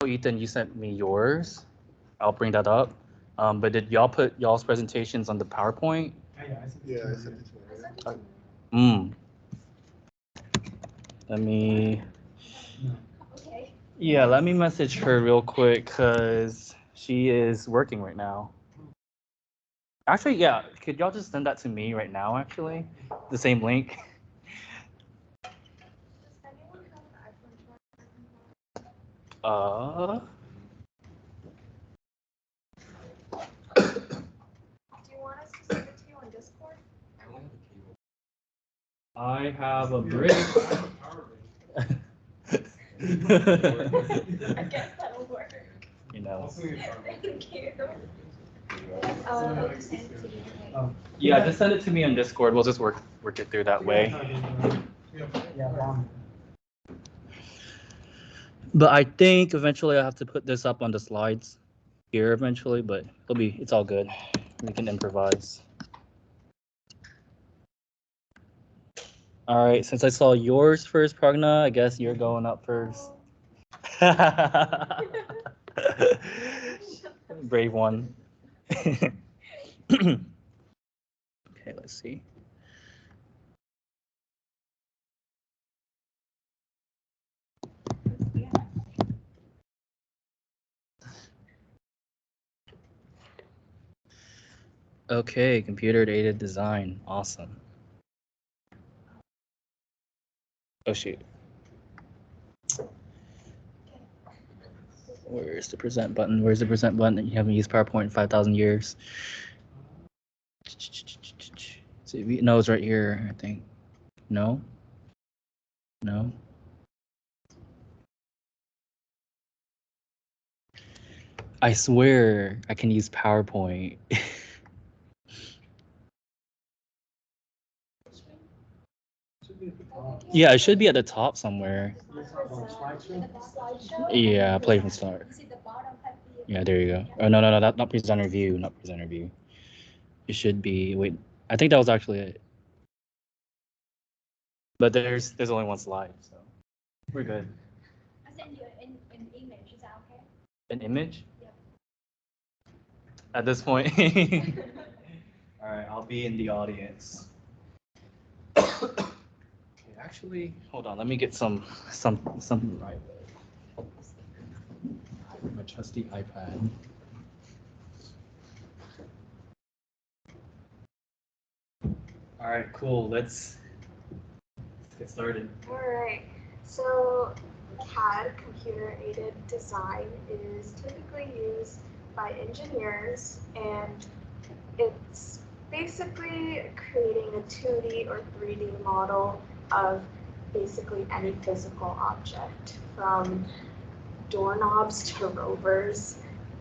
Ethan, you sent me yours. I'll bring that up. But did y'all put y'all's presentations on the PowerPoint? Yeah, I sent it to her. Hmm. Let me. Okay. Yeah, let me message her real quick because she is working right now. Actually, yeah, could y'all just send that to me right now, actually? The same link? Does anyone have an iPhone 12? Do you want us to send it to you on Discord? I have a brick. I guess that'll work. You know. Thank you. Just send it to you. Yeah, just send it to me on Discord. We'll just work it through that way. But I think eventually I have to put this up on the slides here eventually, but it's all good. We can improvise. All right, since I saw yours first, Pragna, I guess you're going up first. Brave one. Okay, let's see. Okay, computer-aided design. Awesome. Oh, shoot. Where's the present button? Where's the present button? You haven't used PowerPoint in 5,000 years. See, no, it's right here, I think. No? No? I swear I can use PowerPoint. Yeah, it should be at the top somewhere. Yeah, play from start. Yeah, there you go. Oh, no, not presenter view, not presenter view. It should be, wait, I think that was actually it. But there's only one slide, so we're good. I sent you an image. Is that okay? An image? Yep. At this point. All right, I'll be in the audience. Okay, actually, hold on. Let me get something right. My trusty iPad. All right, cool. Let's get started. All right. So CAD, computer-aided design, is typically used by engineers, and it's basically creating a 2D or 3D model of basically any physical object, from doorknobs to rovers.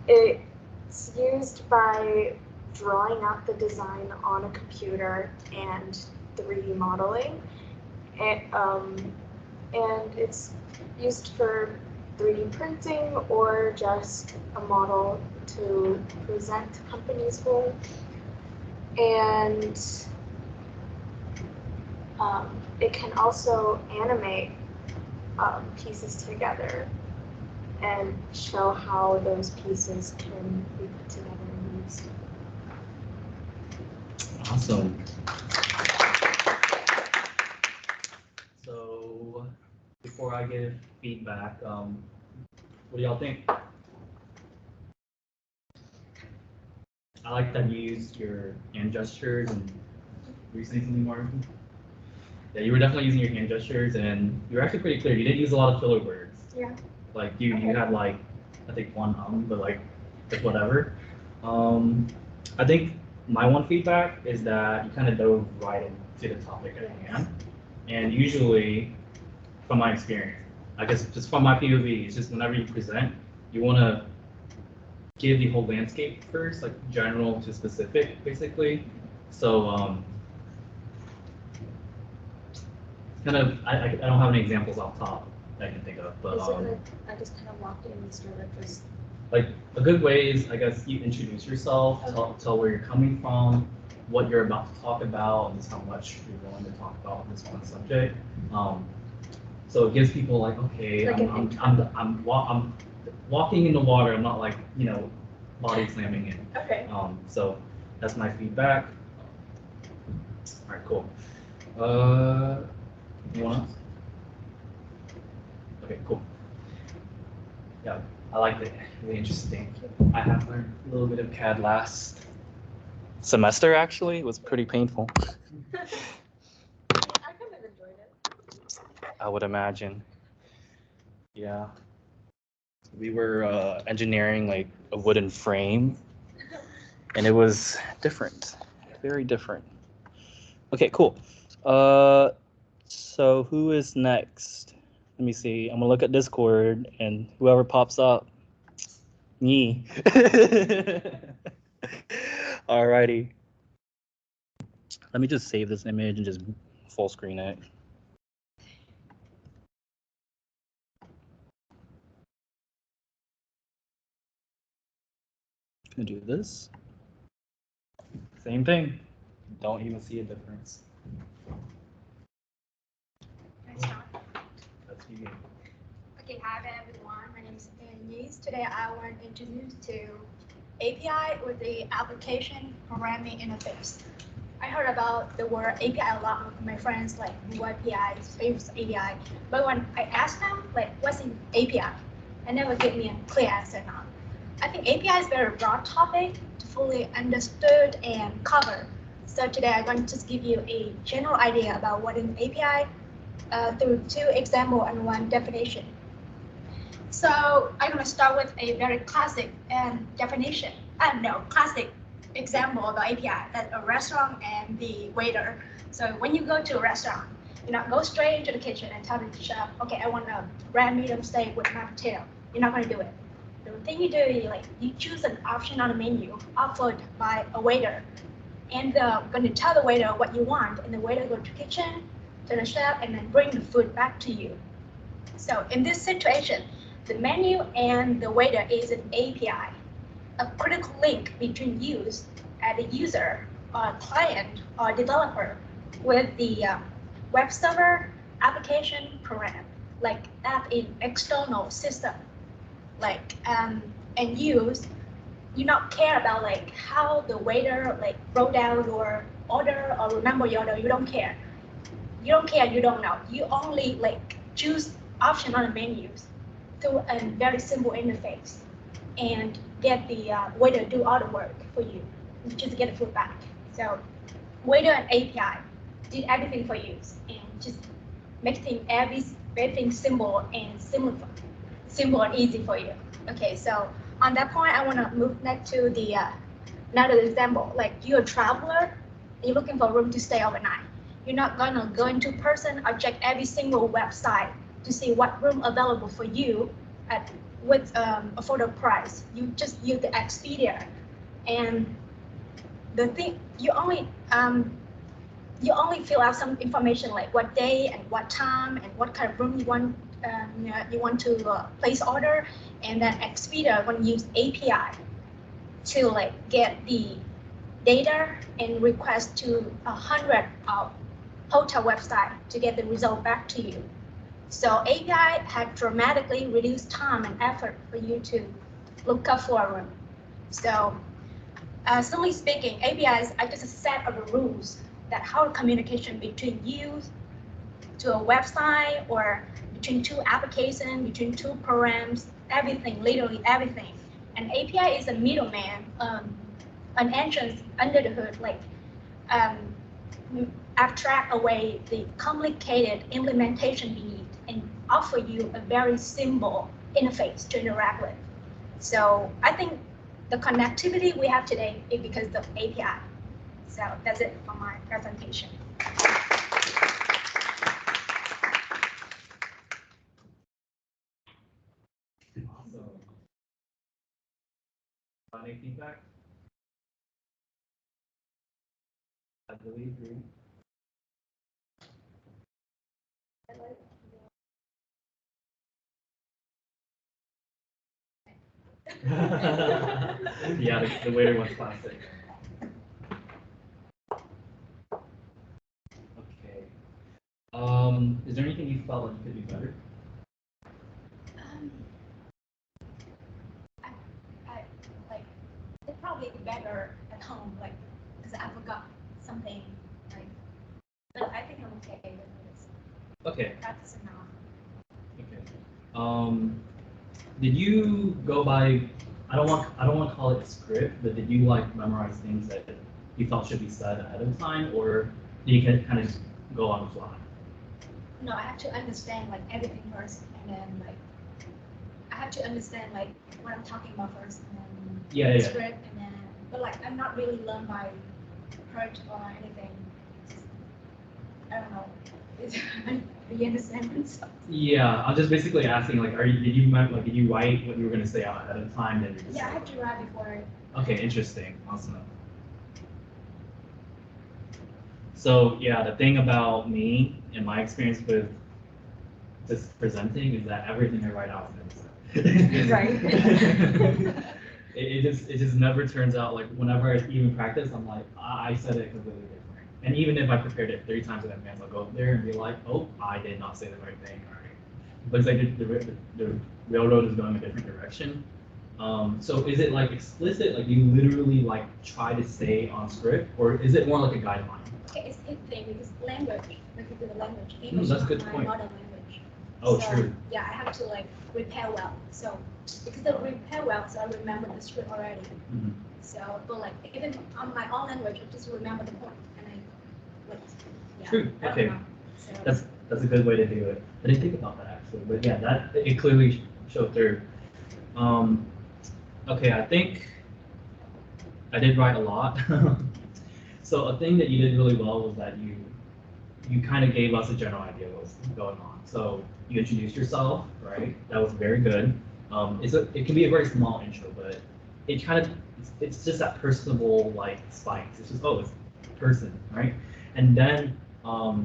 It's used by drawing out the design on a computer and 3D modeling. And it's used for 3D printing or just a model to present companies with. And it can also animate pieces together and show how those pieces can be put together and used. Awesome. So before I give feedback, what do y'all think? I like that you used your hand gestures and were you saying something, Martin? Yeah, you were definitely using your hand gestures and you were actually pretty clear. You didn't use a lot of filler words. Yeah. Like you had like, I think one but like whatever. I think my one feedback is that you kind of dove right into the topic at hand. And usually, from my experience, I guess just from my POV, it's just whenever you present, you want to give the whole landscape first, like general to specific, basically. So kind of, I don't have any examples off top that I can think of, but Is it like I just kind of walked in and started just like a good way is, I guess, you introduce yourself, tell where you're coming from, what you're about to talk about, and just how much you're willing to talk about this one subject. So it gives people like, okay, Like I'm walking in the water. I'm not like, body slamming in. Okay. So that's my feedback. All right, cool. Anyone else? Okay, cool. Yeah, I liked it. Really interesting. I have learned a little bit of CAD last semester. Actually, it was pretty painful. I kind of enjoyed it. I would imagine. Yeah. We were engineering like a wooden frame, and it was different, very different. Okay, cool. So who is next? Let me see. I'm gonna look at Discord, and whoever pops up, me. Alrighty. Let me just save this image and just full screen it. Gonna do this. Same thing. Don't even see a difference. Nice job. That's you. Okay, hi everyone. My name is Denise. Today I want to introduce to API with the application programming interface. I heard about the word API a lot with my friends, like new API, Swift API. But when I asked them, like, what's an API? They never give me a clear answer now. I think API is a very broad topic to fully understood and cover. So today I'm going to just give you a general idea about what an API through 2 examples and 1 definition. So I'm going to start with a very classic definition. Classic example of the API, that's a restaurant and the waiter. So when you go to a restaurant, you not go straight into the kitchen and tell the chef, okay, I want a red medium steak with mashed potato. You're not going to do it. The thing you do is you choose an option on the menu offered by a waiter, and going to tell the waiter what you want, and the waiter go to the kitchen, to the chef, and then bring the food back to you. So in this situation, the menu and the waiter is an API, a critical link between you as a user, or client, or developer with the web server, application, program, like that in external system. And you not care about how the waiter wrote down your order or remember your order. You don't care. You don't care. You don't know. You only choose option on the menus through a very simple interface and get the waiter do all the work for you. You just get the food back. So waiter and API did everything for you and just make everything simple and simple and easy for you. Okay, so on that point, I want to move next to the another example. Like you're a traveler, you're looking for a room to stay overnight. You're not gonna go into person or check every single website to see what room available for you with affordable price. You just use the Expedia, and the thing you only fill out some information like what day and what time and what kind of room you want. You want to place order, and then Expedia going to use API to get the data and request to 100 hotel website to get the result back to you. So API had dramatically reduced time and effort for you to look up for a room. So simply speaking, APIs are just a set of rules that how communication between you to a website or between 2 applications, between 2 programs, everything, literally everything. And API is a middleman, an entrance under the hood, abstract away the complicated implementation you need and offer you a very simple interface to interact with. So I think the connectivity we have today is because of API. So that's it for my presentation. Awesome. Any feedback? I believe you. Yeah, the waiter was classic. Okay. Is there anything you felt like you could do better? Um, I like it probably be better at home, like because I forgot something, like. But I think I'm okay with this. Okay. Practice enough. Okay. Did you go by? I don't want to call it a script, but did you like memorize things that you felt should be said ahead of time, or did you kind of just go on the fly? No, I have to understand like everything first, and then like I have to understand like what I'm talking about first, and then Yeah. script, and then but like I'm not really learned by heart or anything. Just, I don't know. Do you understand? Yeah, I'm just basically asking, like, did you write what you were gonna say out ahead of time, then you're just Yeah, I like, have to write before. okay, interesting, awesome. So yeah, the thing about me and my experience with just presenting is that everything I write out is never said. Right. It just never turns out like whenever I even practice, I'm like, I said it completely different. And even if I prepared it 3 times in advance, I'll go up there and be like, oh, I did not say the right thing. All right. But it's like the railroad is going a different direction. So is it like explicit, like you literally like try to stay on script, or is it more like a guideline? Okay, it's a thing because language, like you do the language, that's English a is good my point. mother language. Oh, So, true. Yeah, I have to like prepare well. So because I prepare well, so I remember the script already. Mhm. So, but like even on my own language, I just remember the point and I like, yeah. True, I don't okay. know. So, That's a good way to do it. I didn't think about that actually, but yeah, that it clearly showed through. Um, okay, I think I did write a lot. So a thing that you did really well was that you kind of gave us a general idea of what's going on. So you introduced yourself, right? That was very good. It can be a very small intro, but it kind of it's just that personable like spikes. It's just it's a person, right? And then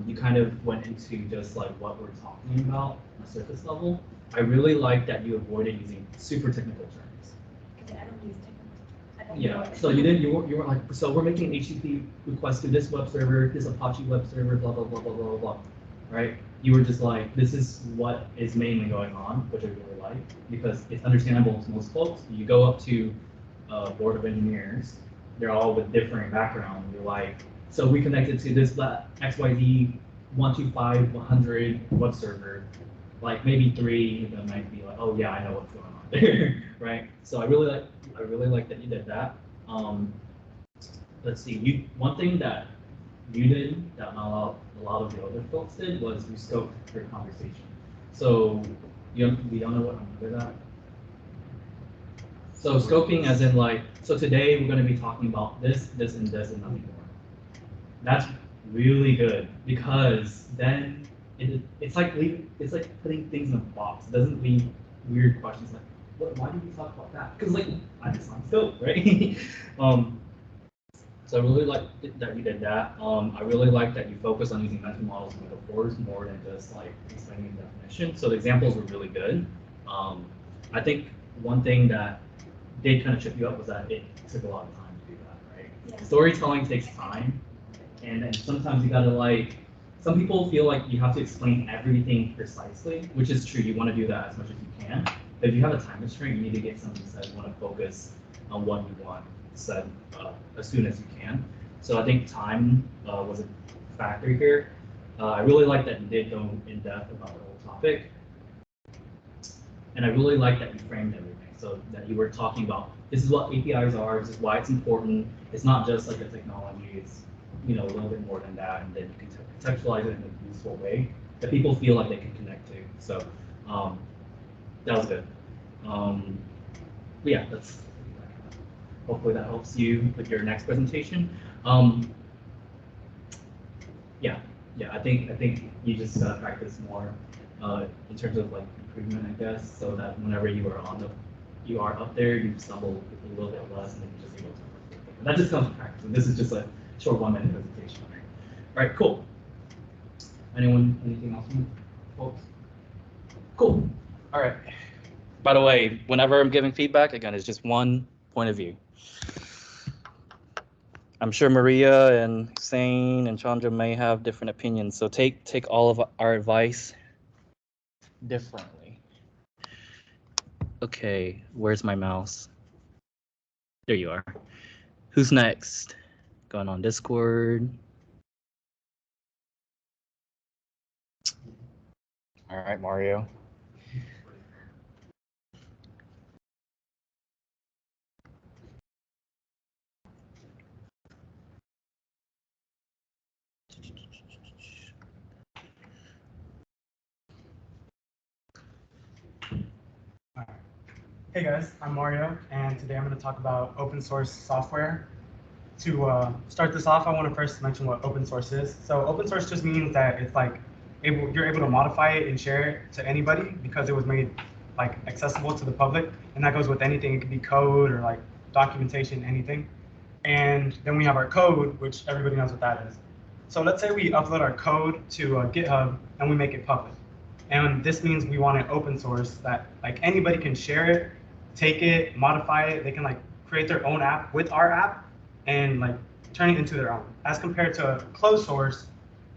you kind of went into just like what we're talking about on a surface level. I really like that you avoided using super technical terms. because I don't use technical. I don't know Yeah, it. so you weren't like, so we're making an HTTP request to this web server, this Apache web server, blah, blah, blah, blah, blah, blah, right? You were just like, this is what is mainly going on, which I really like, because it's understandable to most folks. You go up to a board of engineers, they're all with different backgrounds. You're like, so we connected to this XYZ 125.100 web server, like maybe 3 of them might be like, oh yeah, I know what's going on there, right? So I really like that you did that. Let's see, one thing that you did that not a lot of the other folks did was you scoped your conversation. So we all know what I'm good at. So scoping as in like, so today we're going to be talking about this, this, and this, and nothing more. That's really good because then it's like putting things in a box. It doesn't leave weird questions like, why did we talk about that? Because like I just on scope, right? So I really like that you did that. I really like that you focus on using mental models and metaphors more than just like explaining the definition. So the examples were really good. I think one thing that did kind of trip you up was that it took a lot of time to do that, right? Yeah. Storytelling takes time, and sometimes you gotta like. Some people feel like you have to explain everything precisely, which is true. You want to do that as much as you can. But if you have a time constraint, you need to get something said. You want to focus on what you want said as soon as you can. So I think time was a factor here. I really like that you did go in depth about the whole topic. And I really like that you framed everything. So that you were talking about, this is what APIs are, this is why it's important. It's not just like a technology, it's a little bit more than that, and then you can contextualize it in a useful way that people feel like they can connect to. So that was good. But yeah, hopefully that helps you with your next presentation. Yeah, I think you just gotta practice more in terms of like improvement, I guess, so that whenever you are up there, you stumble a little bit less, and then you just able to. That just comes with practice. And this is just a short 1-minute presentation. All right, cool. Anything else, folks? Cool. All right. By the way, whenever I'm giving feedback, again, it's just one point of view. I'm sure Maria and Hussein and Chandra may have different opinions, so take all of our advice differently. Okay, where's my mouse? There you are. Who's next? Going on Discord. All right, Mario. Alright. Hey guys, I'm Mario, and today I'm going to talk about open source software. To start this off, I want to first mention what open source is. So open source just means that it's like you're able to modify it and share it to anybody because it was made like accessible to the public, and that goes with anything. It could be code or like documentation, anything. And then we have our code, which everybody knows what that is. So let's say we upload our code to GitHub and we make it public. And this means we want it open source that like anybody can share it, take it, modify it. They can like create their own app with our app and like turn it into their own. As compared to a closed source,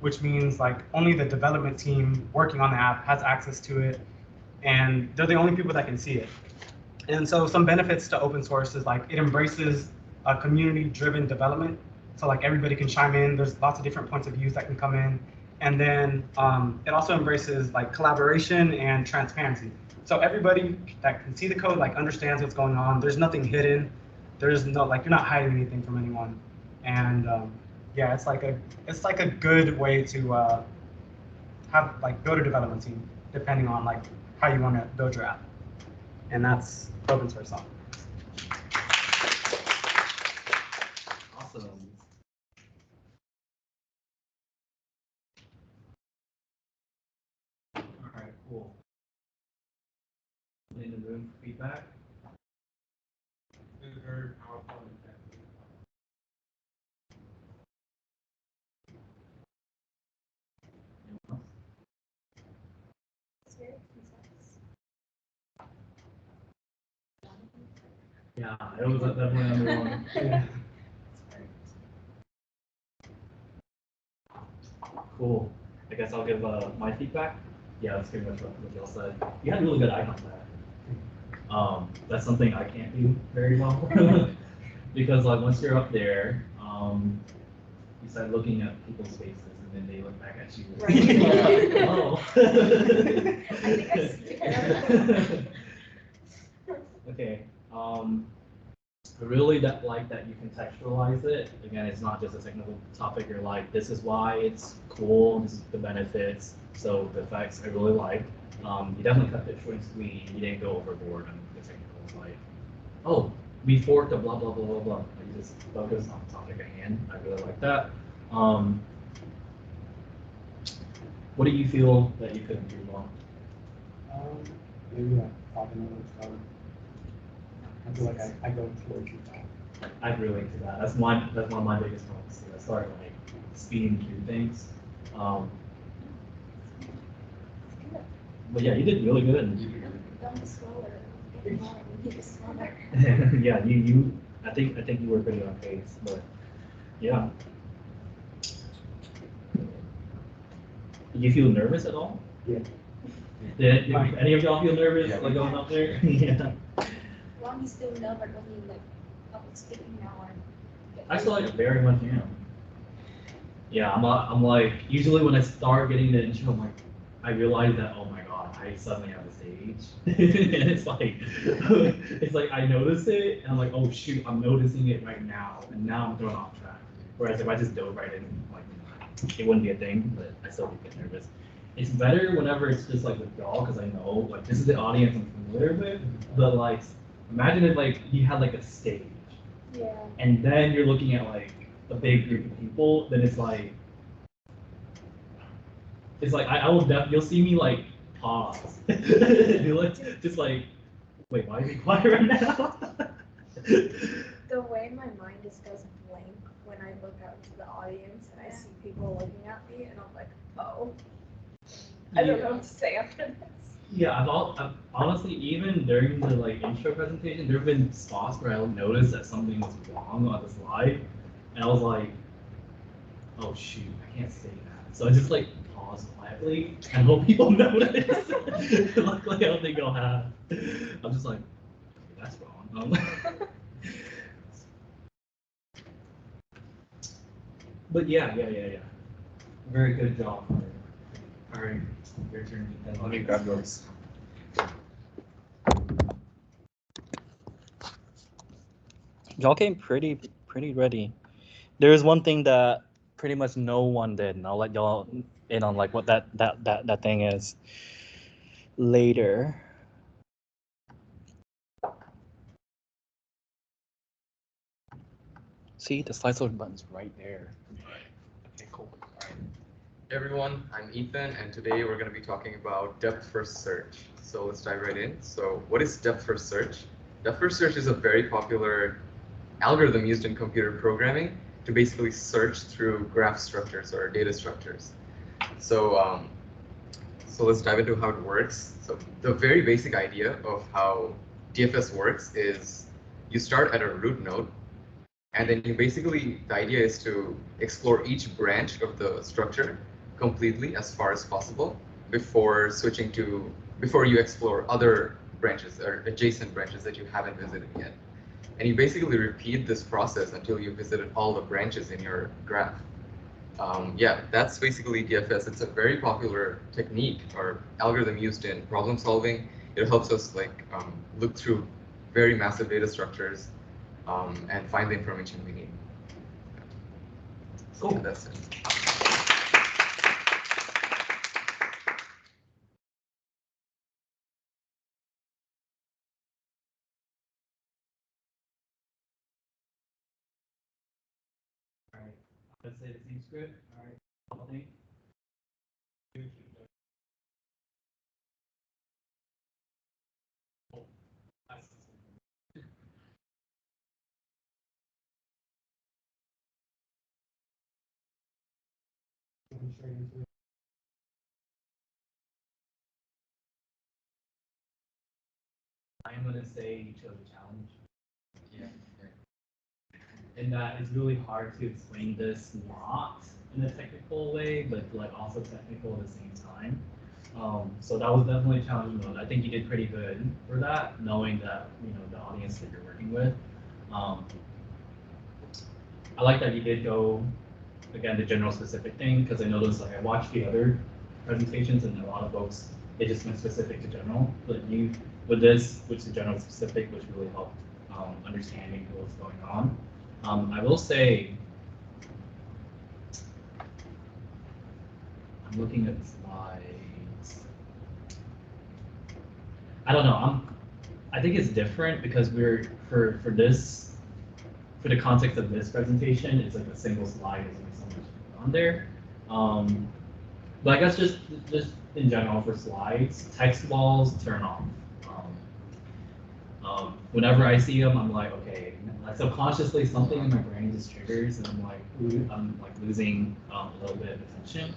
which means like only the development team working on the app has access to it, and they're the only people that can see it. And so some benefits to open source is like it embraces a community-driven development. So like everybody can chime in. There's lots of different points of views that can come in. And then it also embraces like collaboration and transparency. So everybody that can see the code like understands what's going on. There's nothing hidden. There's no like you're not hiding anything from anyone. And yeah, it's like a good way to have like build a development team depending on like how you want to build your app. And that's open source software. Awesome. All right, cool. In the room for feedback. It's very concise. Yeah, it was definitely number one. Yeah. Cool. I guess I'll give my feedback. Yeah, that's pretty much what y'all said. You had really good eye contact. That's something I can't do very well because like once you're up there, you start looking at people's faces and then they look back at you. Right. Oh. I think I scared. Okay. I really like that you contextualize it. Again, it's not just a technical topic. You're like, this is why it's cool. This is the benefits. So the effects I really like. You definitely cut it short and sweet. You didn't go overboard on the technicals. Like, oh, we forked a blah blah blah blah blah. Like, you just focus on the topic at hand. I really like that. What do you feel that you couldn't do well? Maybe like talking over code. I feel like I go way too fast. I relate to that. That's one of my biggest problems. Too. I start like speeding through things. But yeah, you did really good. Don't be slower. Get more. We need to slower. Yeah, you. I think you were pretty on pace, but yeah. Did you feel nervous at all? Yeah. Did any of y'all feel nervous like going up there? Yeah. Well, you still know, but when you like public speaking now or. I still like very much am. Yeah, I'm like usually when I start getting the intro, I'm like I realize that oh my god, I suddenly have a stage, and it's like I notice it, and I'm like oh shoot, I'm noticing it right now, and now I'm thrown off track. Whereas if I just dove right in, like it wouldn't be a thing, but I still get nervous. It's better whenever it's just like with y'all, because I know like this is the audience I'm familiar with, but like imagine if like you had like a stage. Yeah. And then you're looking at like a big group of people, then it's like I will you'll see me like pause. You like just like wait, why are you quiet right now? The way my mind just goes blank when I look out into the audience and I see people looking at me and I'm like, oh, I don't know what to say after this. Yeah, I've honestly even during the like intro presentation, there have been spots where I'll notice that something was wrong on the slide, And I was like, oh shoot, I can't say that. So I just like paused quietly and hope people notice. Luckily, I don't think I'll have. I'm just like, that's wrong. But yeah. Very good job. All right, your turn. Let me grab yours. Y'all came pretty ready. There's one thing that pretty much no one did, and I'll let y'all in on like what that thing is later. See, the slideshow button's right there. Okay, cool. Hey everyone, I'm Ethan, and today we're going to be talking about depth-first search. So let's dive right in. So what is depth-first search? Depth-first search is a very popular algorithm used in computer programming to basically search through graph structures or data structures. So, so let's dive into how it works. So the very basic idea of how DFS works is you start at a root node, and then you basically, the idea is to explore each branch of the structure completely as far as possible before you explore other branches or adjacent branches that you haven't visited yet. And you basically repeat this process until you visited all the branches in your graph. Yeah, that's basically DFS. It's a very popular technique or algorithm used in problem solving. It helps us like look through very massive data structures and find the information we need. So Cool. that's it. All right, let's say the same script. All right, couple things. I'm gonna say you chose a challenge. Yeah. And that it's really hard to explain this not in a technical way, but like also technical at the same time. So that was definitely a challenging one. I think you did pretty good for that, knowing that the audience that you're working with. I like that you did go again the general specific thing because I noticed like I watched the other presentations and a lot of folks it just went specific to general, but you with this, which is general specific, which really helped understanding what's going on. I will say, I'm looking at the slides. I don't know. I think it's different because we're for the context of this presentation, it's like a single slide. There's only so much on there. But I guess just in general for slides, text walls turn off. Whenever I see them, I'm like, okay, like subconsciously something in my brain just triggers, and I'm like losing a little bit of attention.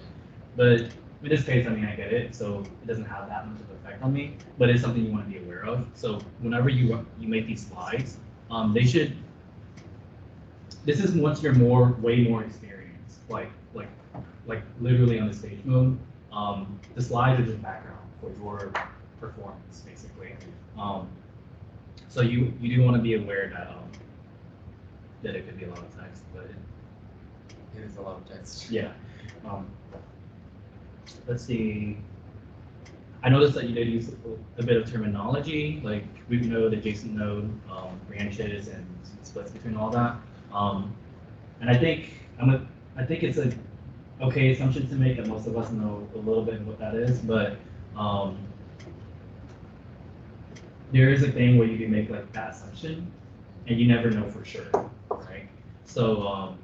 But in this case, I mean, I get it, so it doesn't have that much of an effect on me. But it's something you want to be aware of. So whenever you make these slides, they should. This is once you're way more experienced, like literally on the stage mode. The slides are just background for your performance, basically. So you do want to be aware that it could be a lot of text, but It is a lot of text. yeah. Let's see. I noticed that you did use a bit of terminology, like root node, adjacent node, branches, and splits between all that. And I think it's a okay assumption to make that most of us know a little bit of what that is, but there is a thing where you can make like that assumption, and you never know for sure, right? So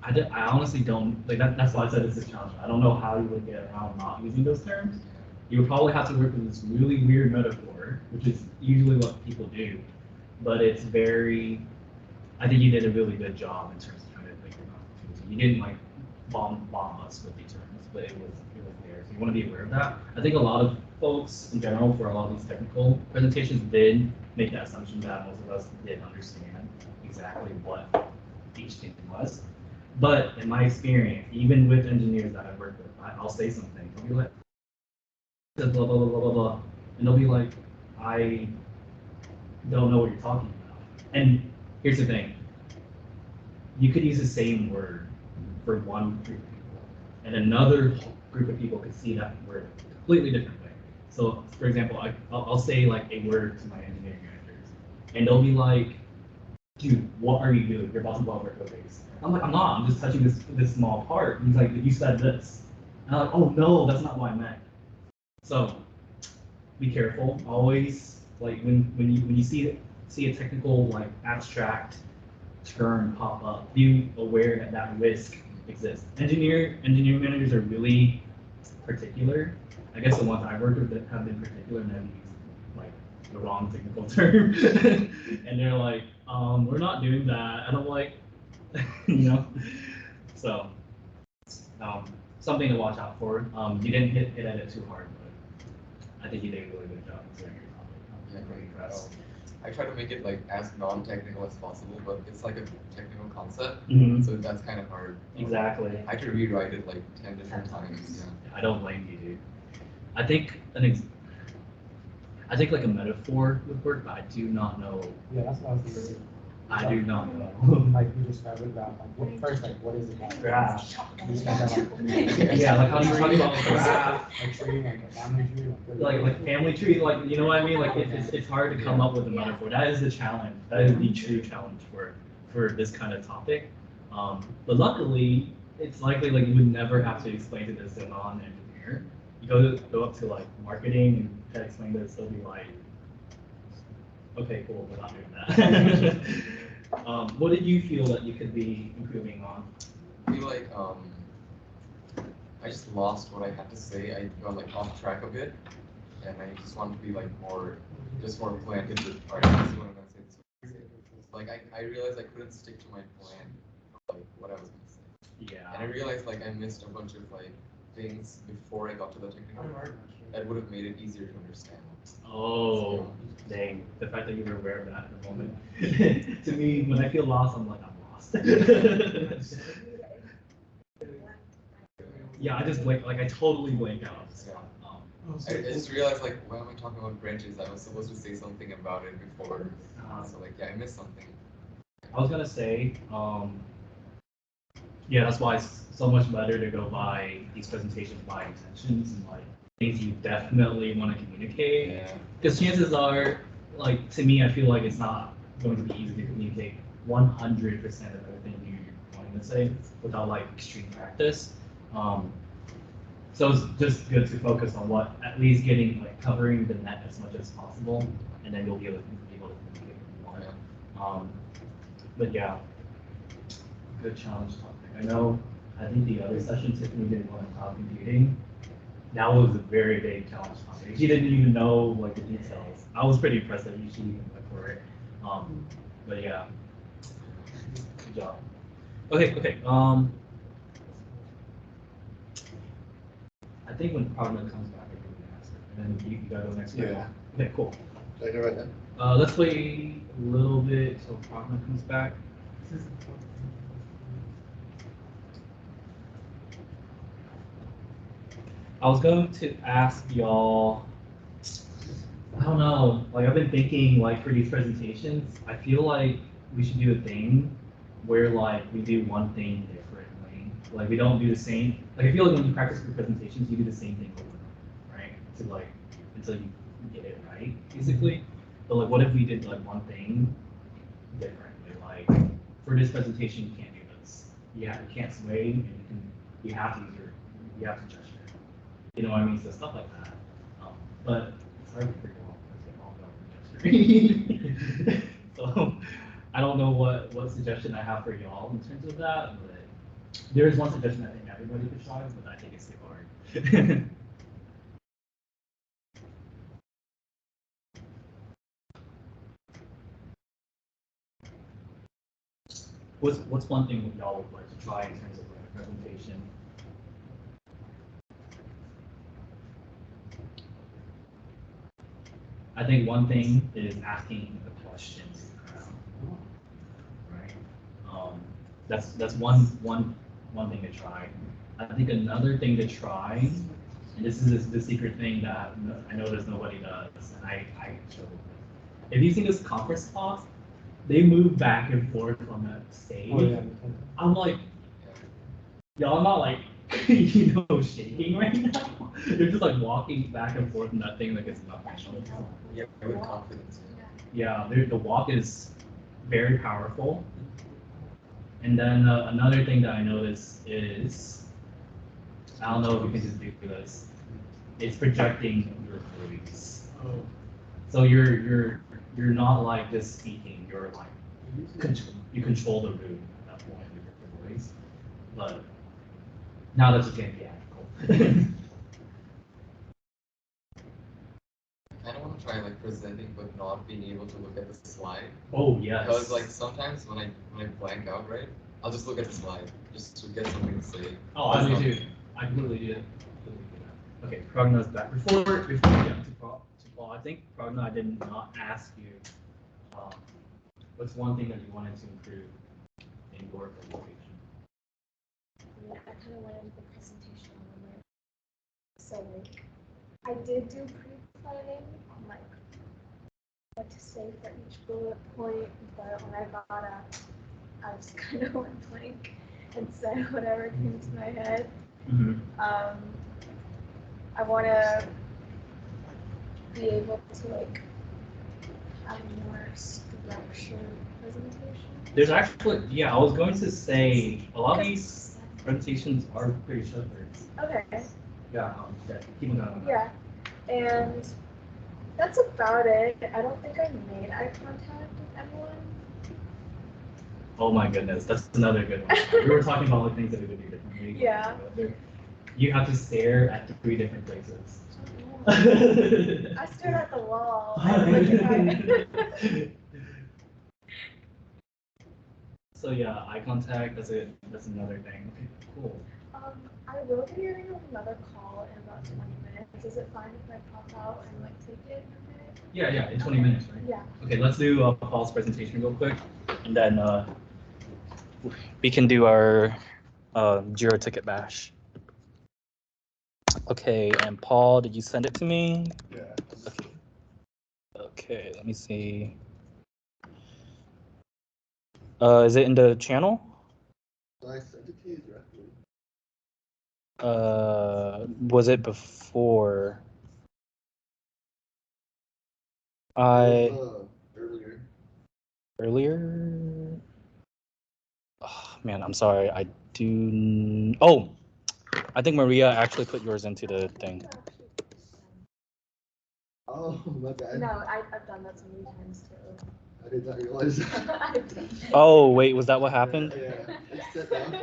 I honestly don't like that. That's why I said it's a challenge. I don't know how you would get around not using those terms. You would probably have to work with this really weird metaphor, which is usually what people do, but it's very. I think you did a really good job in terms of trying to make it not confusing. You didn't like bomb us with the terms, but it was there. So you want to be aware of that. I think a lot of folks in general for a lot of these technical presentations did make that assumption that most of us did understand exactly what each thing was. But in my experience, even with engineers that I've worked with, I'll say something. I'll be like, blah, blah, blah, blah, blah, blah. And they'll be like, I don't know what you're talking about. And here's the thing. You could use the same word for one group of people, and another group of people could see that word a completely different way. So, for example, I'll say like a word to my engineering managers, and they'll be like, dude, what are you doing? You're about to blow up our code base. I'm like, I'm not. I'm just touching this small part. And he's like, you said this. And I'm like, oh no, that's not what I meant. So be careful. Always like when you see a technical like abstract term pop up, be aware that that risk exists. Engineering managers are really particular. I guess the ones I've worked with that have been particular and have used like the wrong technical term, and they're like, we're not doing that. And I'm like, you know, so something to watch out for. You didn't hit at it too hard, but I think you did a really good job considering your topic. I'm really impressed. I try to make it like as non-technical as possible, but it's like a technical concept, Mhm. so that's kind of hard. Exactly. I had to rewrite it like 10 different times. Yeah. I don't blame you, dude. I think I think like a metaphor would work, but I do not know. Yeah, that's what I was thinking. I do not know. Like you described it, that like first, like what is it? Like, Graph. you describe that like Yeah, like how you talk about like graph, a tree, like a family tree, like family tree, like you know what I mean? Like it's hard to come up with a metaphor. That is the challenge. That is the true challenge for this kind of topic. But luckily, it's likely like you would never have to explain to this to a non-engineer. You go up to like marketing and try to explain this, they'll be like, okay, cool, we're not doing that. What did you feel that you could be improving on? I feel like I just lost what I had to say. I got like off track a bit, and I just want to be like more planted with art. That's what I'm gonna say. Like I realized I couldn't stick to my plan of like what I was gonna say. Yeah. And I realized like I missed a bunch of like things before I got to the technical part that would have made it easier to understand. Oh, dang. The fact that you were aware of that at the moment. To me, when I feel lost, I'm like, I'm lost. Yeah, I just blink, like I totally blank out. I just realized like, why am I talking about branches? I was supposed to say something about it before. So like, yeah, I missed something. I was gonna say, yeah, that's why it's so much better to go by these presentations by intentions and like things you definitely want to communicate. Yeah. Because chances are, like to me, I feel like it's not going to be easy to communicate 100% of everything you're wanting to say without like extreme practice. So it's just good to focus on what at least getting like covering the net as much as possible, and then you'll be able to communicate what you want. But yeah, good challenge topic. I know. I think the other session Tiffany did one on cloud computing. That was a very big challenge topic. She didn't even know like the details. I was pretty impressed that she even went for it. But yeah, good job. Okay. I think when Pragma comes back, I can ask her. And then you gotta go next. Yeah. Okay, cool. Should I go right now? Let's wait a little bit till Pragma comes back. I was going to ask y'all, I don't know, like I've been thinking like for these presentations, I feel like we should do a thing where like we do one thing differently. Like we don't do the same, like I feel like when you practice for presentations, you do the same thing over and over, right? To like, until you get it right, basically. But like what if we did like one thing differently? Like for this presentation, you can't do this. Yeah, you can't sway and you have to gesture. You know what I mean? So stuff like that. But it's hard to figure out because they all know. So I don't know what suggestion I have for y'all in terms of that, but there is one suggestion I think everybody could try, but I think it's too hard. What's one thing that y'all would like to try in terms of like a presentation? I think one thing is asking the questions, That's one thing to try. I think another thing to try, and this is the secret thing that I know there's nobody does, and I struggle with. If you've seen this conference talk, they move back and forth on that stage. Oh, yeah. I'm like, y'all not like shaking right now. They're just like walking back and forth in that thing like it's nothing. Yeah, with confidence. Yeah, the walk is very powerful. And then another thing that I noticed is, I don't know if you can just do this. It's projecting your voice. So you're not like just speaking. You're like you control the room at that point with your voice. But now that's just getting theatrical. I kind of want to try like presenting but not being able to look at the slide. Oh yes. Because like sometimes when I blank out, right, I'll just look at the slide just to get something to say. Oh, I do too. I completely do. Okay, Progna's back. Before we get to Paul, I think Progna, I did not ask you. What's one thing that you wanted to improve in your presentation? Yeah, I kind of went into the presentation a little bit. So like, I did do pre-planning on like what to say for each bullet point, but when I got up, I just kind of went blank and said whatever came to my head. Mm-hmm. I want to be able to like have more structured presentation. There's actually, yeah, I was going to say a lot of these presentations are pretty structured. Okay. Yeah, keep on going. Yeah, and that's about it. I don't think I made eye contact with anyone. Oh my goodness, that's another good one. We were talking about the things that we would do differently. Yeah. You have to stare at 3 different places. I stared at the wall. So yeah, eye contact, that's another thing. Okay, cool. I will be getting another call in about 20 minutes. Is it fine if I pop out and like take it in a minute? Yeah, in 20 minutes, right? Yeah. Okay, let's do Paul's presentation real quick, and then we can do our Jira ticket bash. Okay, and Paul, did you send it to me? Yeah. Okay, let me see. Is it in the channel? I sent it to you directly. Was it before? Earlier? Oh, man, I'm sorry. I do. Oh, I think Maria actually put yours into the thing. Oh, my bad. No, I've done that so many times too. I did not realize that. Oh, wait, was that what happened? Yeah. It's set down.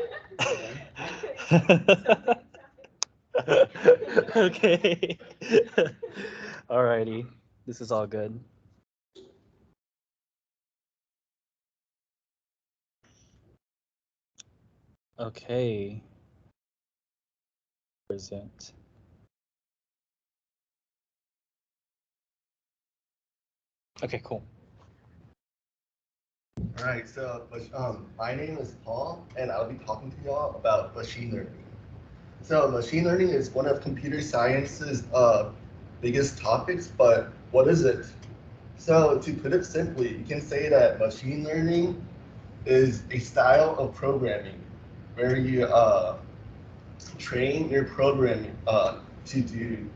Okay. Alrighty. This is all good. Okay. Present. Okay, cool. All right, so my name is Paul, and I'll be talking to y'all about machine learning. So machine learning is one of computer science's biggest topics, but what is it? So to put it simply, you can say that machine learning is a style of programming where you train your program to do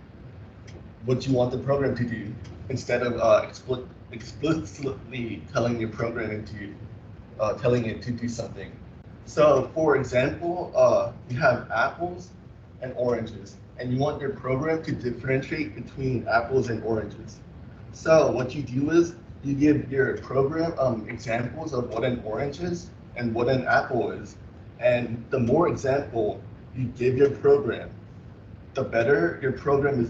what you want the program to do instead of explicitly telling your program telling it to do something. So for example, you have apples and oranges, and you want your program to differentiate between apples and oranges. So what you do is you give your program examples of what an orange is and what an apple is. And the more example you give your program, the better your program is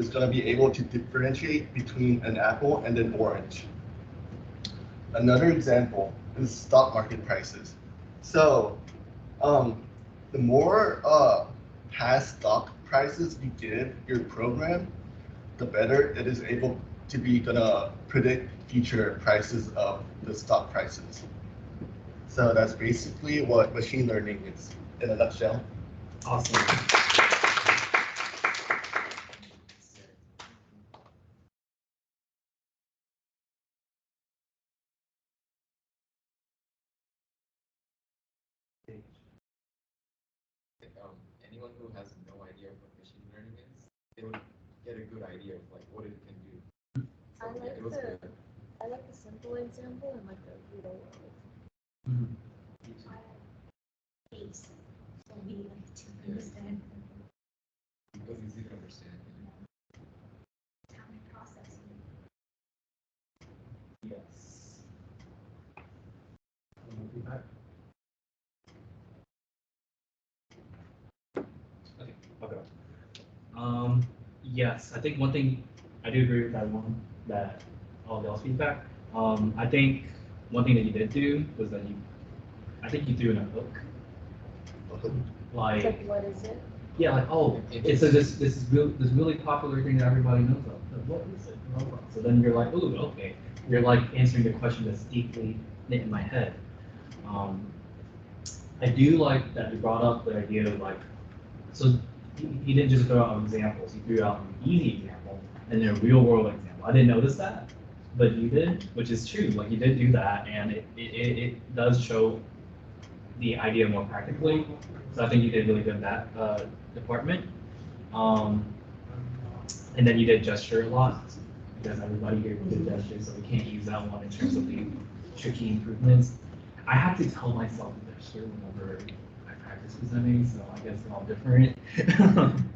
going to be able to differentiate between an apple and an orange. Another example is stock market prices. So the more past stock prices you give your program, the better it is able to be gonna predict future prices of the stock prices. So that's basically what machine learning is in a nutshell. Awesome. Anyone who has no idea what machine learning is, they would get a good idea of like what it can do. So, I yeah, like it was the- good. I like the simple example and like the real world. Mhm. Case. So we like to Yeah. understand It was easy to understand. how we process it. Yes. Any feedback? Okay, okay. Yes, I think one thing, I do agree with that one, that all y'all's feedback. I think one thing that you did do was that I think you threw in a hook. It's Like, like, what is it? yeah, like, oh, it's this really popular thing that everybody knows of. But what is it? Blah, blah. So then you're like, ooh, okay. You're like answering the question that's deeply knit in my head. I do like that you brought up the idea of like, so he didn't just throw out examples. He threw out an easy example and then a real world example. I didn't notice that, but you did, which is true. Like you did do that, and it does show the idea more practically. So I think you did really good in that department. And then you did gesture a lot because everybody here did gesture, so we can't use that one in terms of the tricky improvements. I have to tell myself to gesture whenever I practice presenting, so I guess they're all different.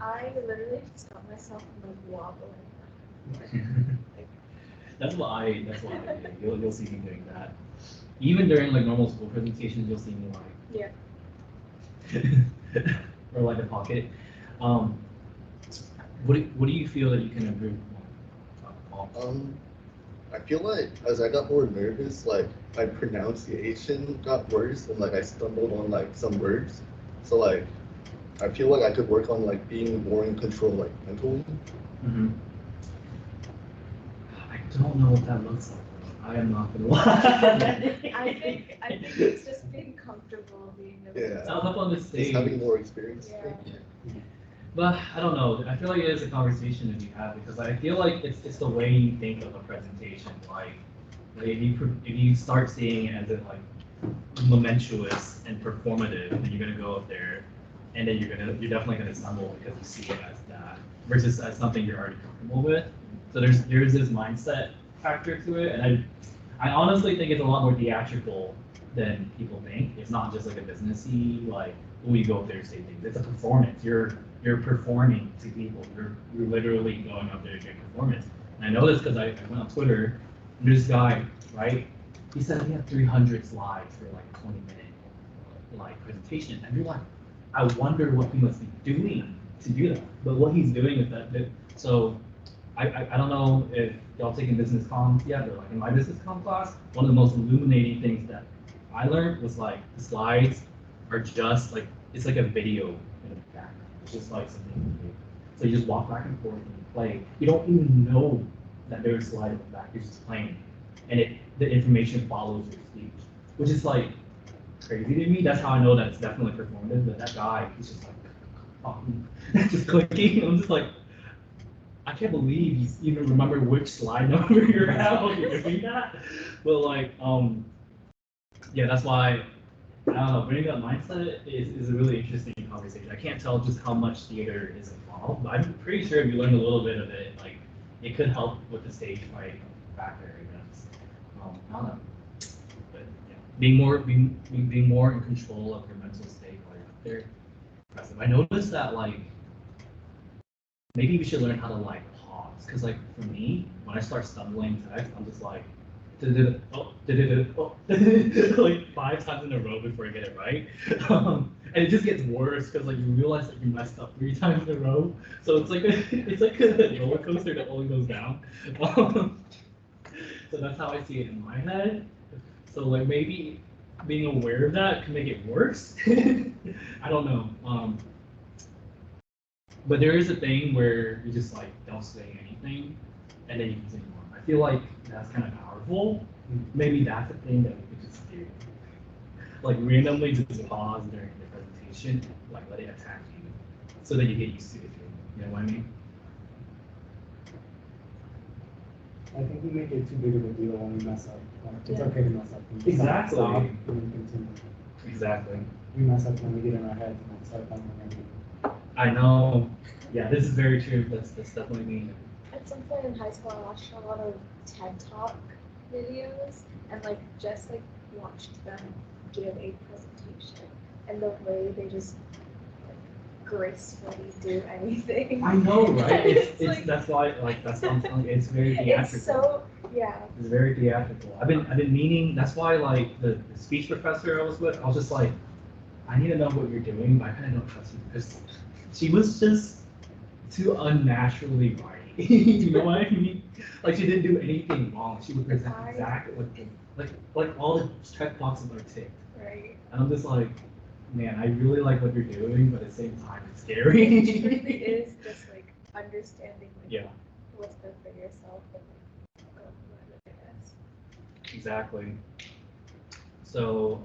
I literally just got myself like wobbling. That's what I do. You'll see me doing that. Even during like normal school presentations, you'll see me like or like a pocket. What do you feel that you can improve on? I feel like as I got more nervous, like my pronunciation got worse and like I stumbled on like some words. So like I feel like I could work on like being more in control like mentally. Mhm. I don't know what that looks like. I am not gonna lie. I think it's just being comfortable being able Yeah. to I was up on the Just stage. having more experience. Yeah. But I don't know. I feel like it is a conversation that you have because I feel like it's the way you think of a presentation. Like if you start seeing it as in like momentous and performative, then you're gonna go up there, and then you're definitely gonna stumble because you see it as that versus as something you're already comfortable with. So there's this mindset factor to it, and I honestly think it's a lot more theatrical than people think. It's not just like a businessy like, oh, you go up there and say things. It's a performance. You're performing to people. You're literally going up there to get performance. And I know this because I went on Twitter, and this guy, right? He said he had 300 slides for like 20-minute like presentation, and you're like, I wonder what he must be doing to do that. But what he's doing is that so I don't know if y'all taking business comms yet, but like in my business comm class, one of the most illuminating things that I learned was like the slides are just like, it's like a video in the background. It's just like something you do. So you just walk back and forth and you play. You don't even know that there's a slide in the back, you're just playing. And the information follows your speech, which is like crazy to me. That's how I know that it's definitely performative, but that guy, he's just like talking, just clicking. I'm just like, I can't believe you even remember which slide number you're at when you're doing that. But like, yeah, that's why I don't know. Bringing up mindset is a really interesting conversation. I can't tell just how much theater is involved, but I'm pretty sure if you learn a little bit of it, like it could help with the stage fright factor, I guess. I don't know, but yeah, being more in control of your mental state while you're up there. Impressive. I noticed that like maybe we should learn how to like pause, because like for me, when I start stumbling text, I'm just like, oh, like 5 times in a row before I get it right. And it just gets worse because like you realize that you messed up 3 times in a row. So it's like a roller coaster that only goes down. So that's how I see it in my head. So like maybe being aware of that can make it worse. I don't know. But there is a thing where you just like don't say anything and then you continue on. I feel like that's kind of powerful. Maybe that's a thing that we could just do. like randomly just pause during the presentation, like let it attack you, so that you get used to it. You know what I mean? I think we make it too big of a deal when we mess up. Like, it's Yeah. okay to mess up. We just Exactly. Stop and then continue. Exactly. We mess up when we get in our heads and like start thinking negative. I know. Yeah, this is very true. That's definitely me. At some point in high school, I watched a lot of TED Talk videos and like just like watched them give a presentation and the way they just like gracefully do anything. I know, right? It's like, that's why that's what I'm telling you. It's very theatrical. it's so yeah. It's very theatrical. I've been meaning. That's why like the speech professor I was with, I was just like, I need to know what you're doing, but I kind of don't trust you because she was just too unnaturally right. You know what I mean? Like she didn't do anything wrong. She would present exactly what like all the check boxes are ticked. Right. And I'm just like, man, I really like what you're doing, but at the same time, it's scary. It really is just like understanding like Yeah, what's good for yourself and like going through it, I guess. exactly. So,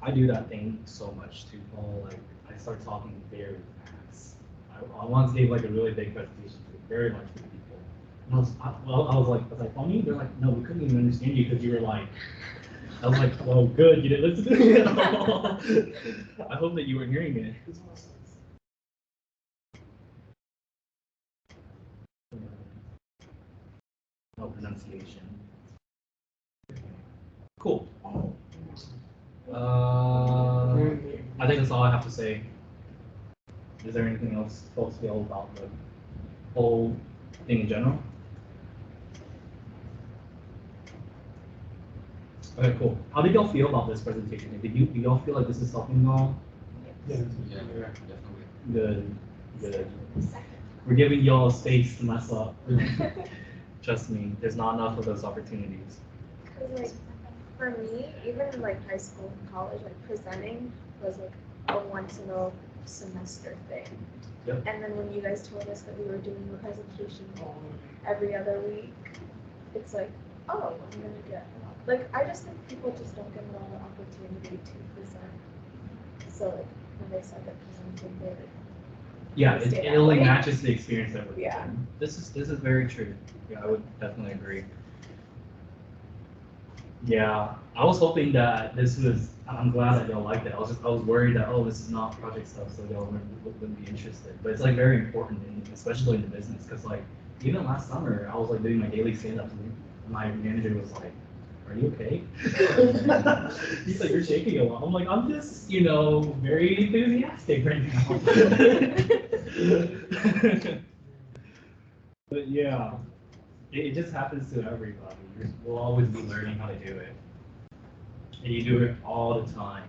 I do that thing so much too, Paul. Like, I start talking very fast. I once gave like a really big presentation to very large group of people. And I was like, funny? They're like, no, we couldn't even understand you because you were like, I was like, well, good, you didn't listen to me at all. I hope that you were hearing it. No pronunciation. Cool. I think that's all I have to say. Is there anything else folks feel about the whole thing in general? Okay, cool. How did y'all feel about this presentation? Do y'all feel like this is helping y'all? Yeah. Yeah, definitely. Good, good. We're giving y'all space to mess up. Trust me, there's not enough of those opportunities. Because like for me, even in like high school and college, like presenting was like a once in a semester thing. Yep. And then when you guys told us that we were doing a presentation every other week, it's like, oh, I'm gonna get like I just think people just don't get a lot of opportunity to present. So like when they said that presenting, they're Yeah, Stay it that only way. matches the experience that we're Yeah. getting. This is very true. Yeah, I would definitely agree. Yeah, I was hoping that this was. I'm glad that y'all liked it. I was worried that this is not project stuff, so y'all wouldn't be interested. But it's like very important, especially in the business, because like even last summer I was like doing my daily stand-ups, and my manager was like, "Are you okay?" He's like, "You're shaking a lot." I'm like, "I'm just very enthusiastic right now." But yeah, it just happens to everybody. We'll always be learning how to do it. And you do it all the time.